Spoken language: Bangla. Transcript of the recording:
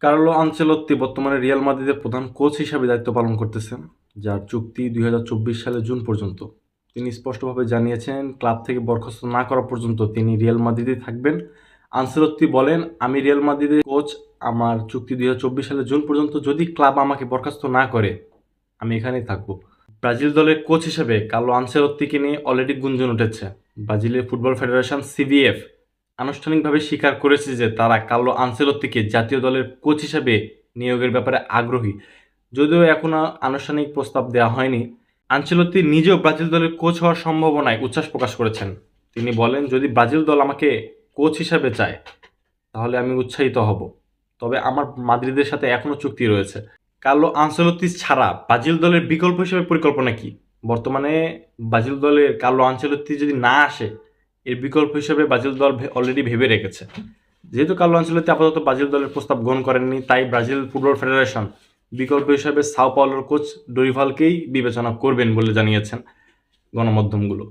কার্লো আনচেলত্তি বর্তমানে রিয়াল মাদ্রিদের প্রধান কোচ হিসাবে দায়িত্ব পালন করতেছেন, যার চুক্তি 2024 সালের জুন পর্যন্ত। তিনি স্পষ্টভাবে জানিয়েছেন, ক্লাব থেকে বরখাস্ত না করা পর্যন্ত তিনি রিয়াল মাদ্রিদেই থাকবেন। আনচেলত্তি বলেন, আমি রিয়াল মাদ্রিদের কোচ, আমার চুক্তি 2024 সালের জুন পর্যন্ত। যদি ক্লাব আমাকে বরখাস্ত না করে, আমি এখানেই থাকবো। ব্রাজিল দলের কোচ হিসেবে কার্লো আনচেলত্তিকে নিয়ে অলরেডি গুঞ্জন উঠেছে। ব্রাজিলের ফুটবল ফেডারেশন সিবিএফ আনুষ্ঠানিকভাবে স্বীকার করেছে যে তারা কার্লো আনচেলত্তিকে জাতীয় দলের কোচ হিসেবে নিয়োগের ব্যাপারে আগ্রহী, যদিও এখনও আনুষ্ঠানিক প্রস্তাব দেওয়া হয়নি। আনচেলত্তি নিজেও ব্রাজিল দলের কোচ হওয়ার সম্ভাবনায় উচ্ছ্বাস প্রকাশ করেছেন। তিনি বলেন, যদি ব্রাজিল দল আমাকে কোচ হিসাবে চায় তাহলে আমি উৎসাহিত হব, তবে আমার মাদ্রিদের সাথে এখনও চুক্তি রয়েছে। কার্লো আনচেলত্তি ছাড়া ব্রাজিল দলের বিকল্প হিসেবে পরিকল্পনা কি? বর্তমানে ব্রাজিল দলের কার্লো আনচেলত্তি যদি না আসে, এর বিকল্প হিসেবে ব্রাজিল দল অলরেডি ভেবে রেখেছে। যেহেতু কার্লো আনচেলত্তি আপাতত ব্রাজিল দলের প্রস্তাব গ্রহণ করেননি, তাই ব্রাজিল ফুটবল ফেডারেশন বিকল্প হিসেবে সাও পাওলোর কোচ ডোরিভালকেই বিবেচনা করবেন বলে জানিয়েছেন গণমাধ্যমগুলো।